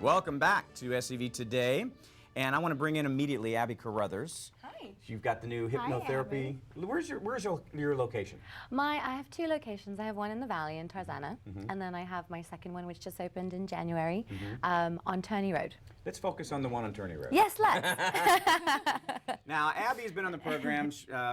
Welcome back to SCV Today, and I want to bring in immediately Abby Carruthers. Hi. You've got the new hypnotherapy. Where's your location? I have two locations. I have one in the Valley in Tarzana, and then I have my second one, which just opened in January, on Turney Road. Let's focus on the one on Turney Road. Yes, let's. Now, Abby's been on the program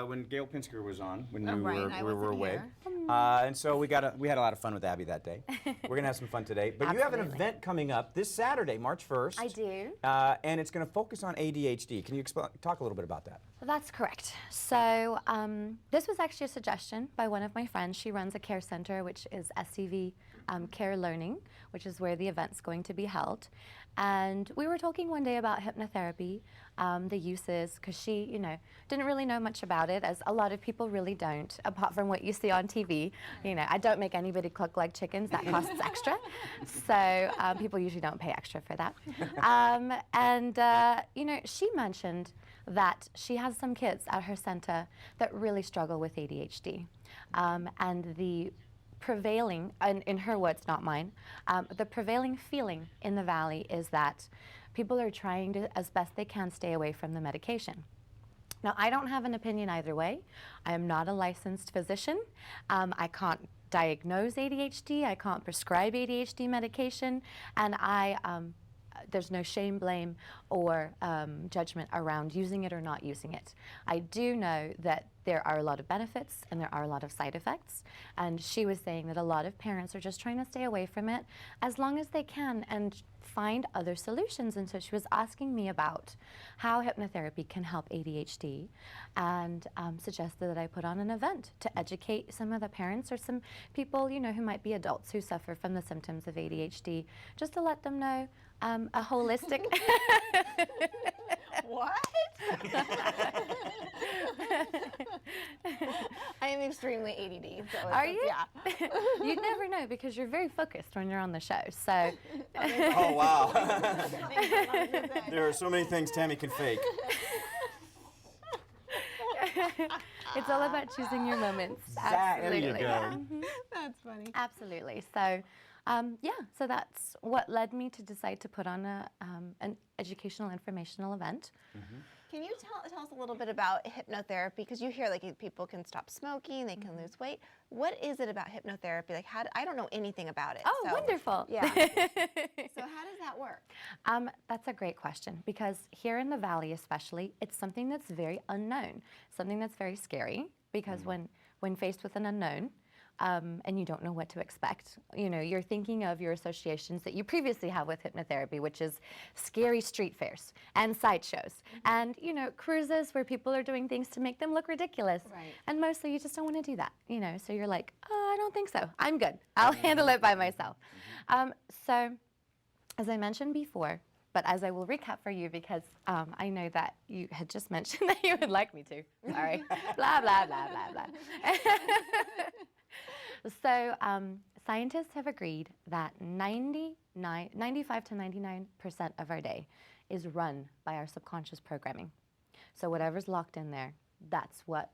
when Gail Pinsker was on, when we were away. And so we had a lot of fun with Abby that day. We're going to have some fun today. But you have an event coming up this Saturday, March 1st. I do. And it's going to focus on ADHD. Can you talk a little bit about that? That's correct. So this was actually a suggestion by one of my friends. She runs a care center, which is SCV Care Learning, which is where the event's going to be held. And we were talking one day about hypnotherapy, the uses, because she, didn't really know much about it, as a lot of people really don't, apart from what you see on TV. I don't make anybody cluck like chickens. That costs extra. So people usually don't pay extra for that. She mentioned that she has some kids at her center that really struggle with ADHD. And the prevailing, and in her words, not mine, the prevailing feeling in the Valley is that people are trying to, as best they can, stay away from the medication. Now, I don't have an opinion either way. I am not a licensed physician. I can't diagnose ADHD. I can't prescribe ADHD medication. And there's no shame, blame, or judgment around using it or not using it. I do know that there are a lot of benefits and there are a lot of side effects. And she was saying that a lot of parents are just trying to stay away from it as long as they can and find other solutions. And so she was asking me about how hypnotherapy can help ADHD, and suggested that I put on an event to educate some of the parents or some people, who might be adults who suffer from the symptoms of ADHD, just to let them know a holistic... What? I am extremely ADD. So are you? Yeah. You'd never know because you're very focused when you're on the show. So. Oh, wow. There are so many things Tammy can fake. It's all about choosing your moments. Absolutely. There you go. Yeah. That's funny. Absolutely. So, so that's what led me to decide to put on an educational, informational event. Can you tell us a little bit about hypnotherapy? Because you hear people can stop smoking, they can lose weight. What is it about hypnotherapy? I don't know anything about it. Oh, so, wonderful. Yeah. So how does that work? That's a great question, because here in the Valley especially, it's something that's very unknown, something that's very scary, because when faced with an unknown, and you don't know what to expect, you're thinking of your associations that you previously have with hypnotherapy, which is scary street fairs and sideshows and, cruises where people are doing things to make them look ridiculous. Right. And mostly you just don't want to do that, so you're like, oh, I don't think so. I'm good. I'll handle it by myself. So as I mentioned before, but as I will recap for you, because I know that you had just mentioned that you would like me to. Sorry. Blah, blah, blah, blah, blah. So scientists have agreed that 95 to 99% of our day is run by our subconscious programming. So whatever's locked in there, that's what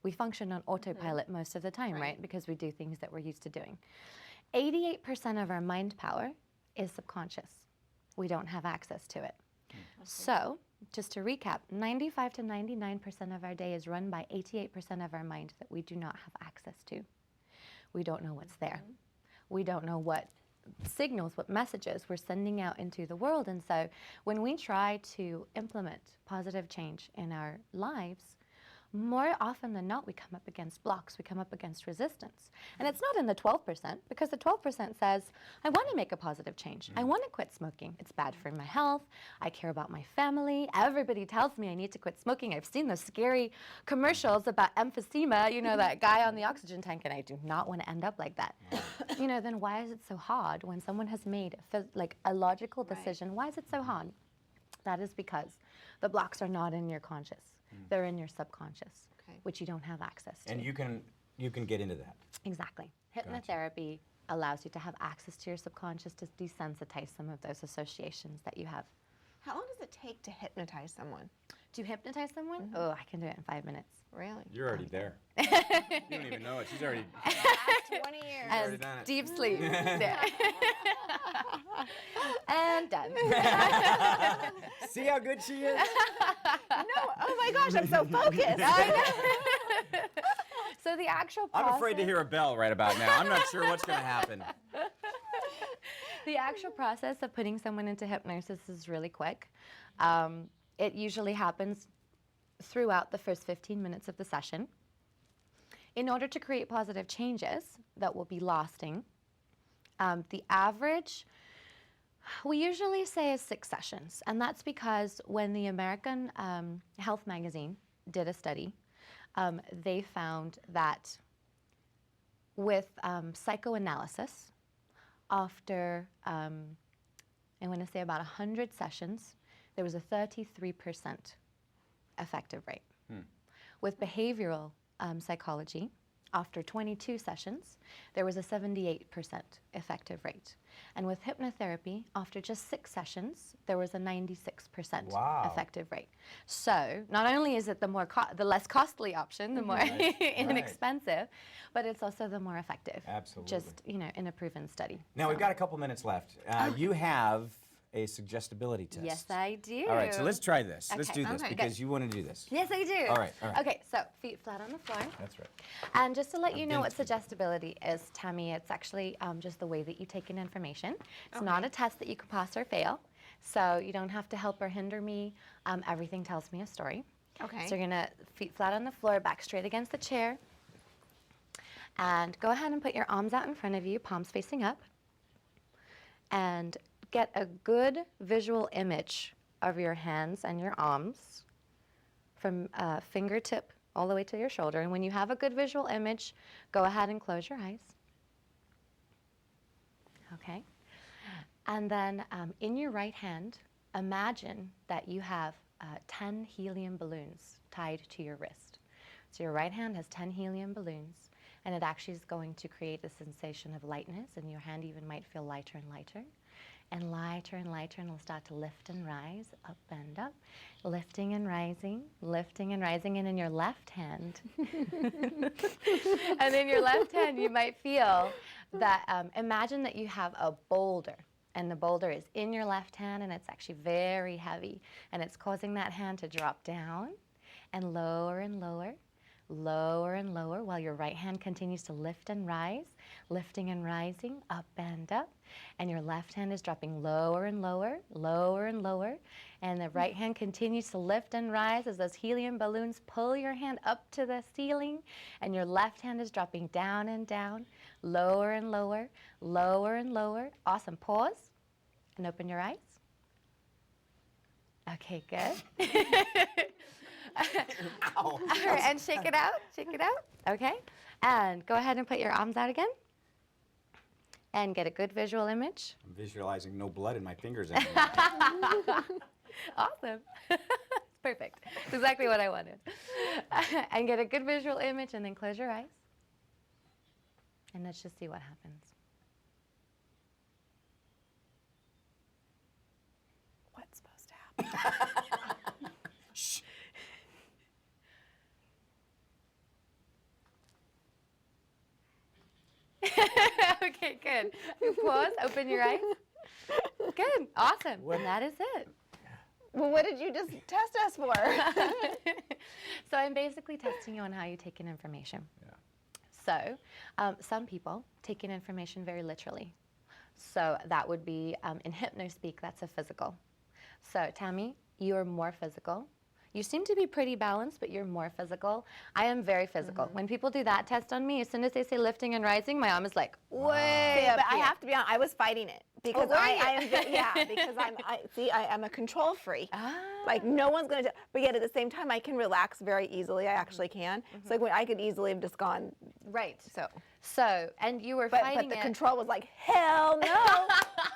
we function on autopilot most of the time, right? Because we do things that we're used to doing. 88% of our mind power is subconscious. We don't have access to it. So just to recap, 95 to 99% of our day is run by 88% of our mind that we do not have access to. We don't know what's there. We don't know what signals, what messages we're sending out into the world. And so when we try to implement positive change in our lives, more often than not, we come up against blocks, we come up against resistance. And it's not in the 12%, because the 12% says, I want to make a positive change. I want to quit smoking. It's bad for my health. I care about my family. Everybody tells me I need to quit smoking. I've seen those scary commercials about emphysema, that guy on the oxygen tank, and I do not want to end up like that. Then why is it so hard when someone has made a logical decision? Why is it so hard? That is because the blocks are not in your conscious. They're in your subconscious, which you don't have access to. And you can get into that. Exactly. Hypnotherapy allows you to have access to your subconscious to desensitize some of those associations that you have. How long does it take to hypnotize someone? To hypnotize someone? Oh, I can do it in 5 minutes. Really? You're already there. You don't even know it. She's already. 20 years. already done it. Deep sleep. There. And done. See how good she is? No, oh my gosh, I'm so focused. So the actual process, I'm afraid to hear a bell right about now. I'm not sure what's going to happen. the actual process of putting someone into hypnosis is really quick. It usually happens throughout the first 15 minutes of the session. In order to create positive changes that will be lasting, the average, we usually say is 6 sessions. And that's because when the American Health Magazine did a study, they found that with psychoanalysis, after, I want to say about 100 sessions, there was a 33% effective rate. With behavioral psychology, after 22 sessions, there was a 78% effective rate. And with hypnotherapy, after just 6 sessions, there was a 96% effective rate. So not only is it the less costly option, the more inexpensive, but it's also the more effective. Absolutely. Just, in a proven study. Now, we've got a couple minutes left. You have a suggestibility test. Yes, I do. All right, so let's try this. Let's Okay. do this because you want to do this. Yes, I do. All right, all right. Okay, so feet flat on the floor. That's right. And just to let you know what Against you. suggestibility is, Tammy, it's actually just the way that you take in information. It's not a test that you can pass or fail, so you don't have to help or hinder me. Everything tells me a story. Okay. So you're going to feet flat on the floor, back straight against the chair. And go ahead and put your arms out in front of you, palms facing up. And get a good visual image of your hands and your arms from fingertip all the way to your shoulder. And when you have a good visual image, go ahead and close your eyes. Okay. And then in your right hand, imagine that you have 10 helium balloons tied to your wrist. So your right hand has 10 helium balloons, and it actually is going to create a sensation of lightness, and your hand even might feel lighter and lighter. And lighter, and it'll start to lift and rise, up and up, lifting and rising, and in your left hand. And in your left hand, you might feel that, imagine that you have a boulder, and the boulder is in your left hand, and it's actually very heavy, and it's causing that hand to drop down and lower and lower, lower and lower, while your right hand continues to lift and rise, lifting and rising, up and up, and your left hand is dropping lower and lower, lower and lower, and the right hand continues to lift and rise as those helium balloons pull your hand up to the ceiling, and your left hand is dropping down and down, lower and lower, lower and lower. Awesome. Pause and open your eyes. Okay, good. All right, and shake it out, okay? And go ahead and put your arms out again. And get a good visual image. I'm visualizing no blood in my fingers anymore. Awesome. Perfect. That's exactly what I wanted. And get a good visual image, and then close your eyes. And let's just see what happens. What's supposed to happen? Shh. Okay, good. You pause, open your eyes. Good, awesome. And that is it. Well, what did you just test us for? So I'm basically testing you on how you take in information. Yeah. So some people take in information very literally. So that would be, in hypnospeak, that's a physical. So Tammy, you are more physical. You seem to be pretty balanced, but you're more physical. I am very physical. When people do that test on me, as soon as they say lifting and rising, my arm is like, way up But I here. have to be honest, I was fighting it because were you? I am because I'm a control freak. Like no one's gonna but yet at the same time I can relax very easily. I actually can. So like when I could easily have just gone Right. so And you were but fighting the it. control was like, hell no,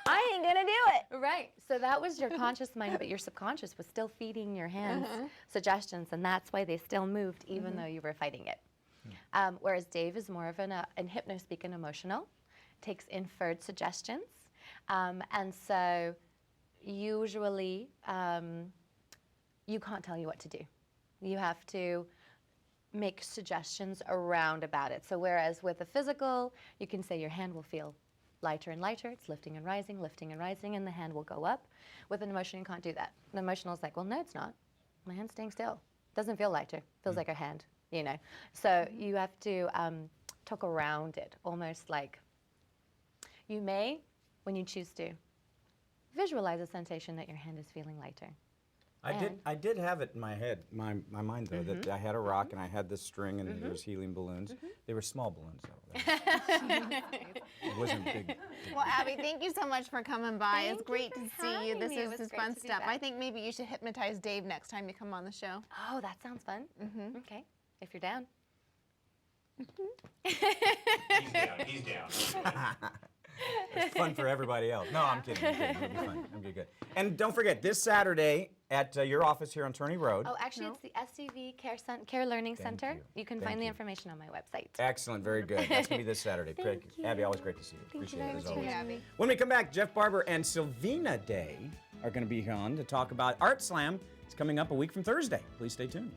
I ain't gonna do it. Right. So that was your conscious mind, but your subconscious was still feeding your hands suggestions, and that's why they still moved even though you were fighting it. Whereas Dave is more of in hypnospeak and emotional, takes inferred suggestions, and so usually you can't tell you what to do. You have to make suggestions around about it. So whereas with a physical, you can say your hand will feel lighter and lighter, it's lifting and rising, and the hand will go up. With an emotion, you can't do that. An emotional is like, well, no, it's not. My hand's staying still. Doesn't feel lighter, feels like a hand, you know. So you have to talk around it, almost like you may, when you choose to, visualize a sensation that your hand is feeling lighter. I did have it in my head, my mind though, that I had a rock and I had this string and there was helium balloons. They were small balloons though. It wasn't big. Well, Abby, thank you so much for coming by. Thank It's you great for to see you. having This me. It is was great fun to do stuff. that. I think maybe you should hypnotize Dave next time you come on the show. Oh, that sounds fun. Okay, if you're down. He's down. It's fun for everybody else. No, I'm kidding. It'll be fun. It'll be good. And don't forget, this Saturday at your office here on Turney Road. Oh, actually, it's the SCV Care Learning Center. you. You can Thank find the you. information on my website. Excellent, very good. That's going to be this Saturday. Thank you. Abby, always great to see you. Thank you Appreciate very it as much for always. having me. When we come back, Jeff Barber and Sylvina Day are going to be on to talk about Art Slam. It's coming up a week from Thursday. Please stay tuned.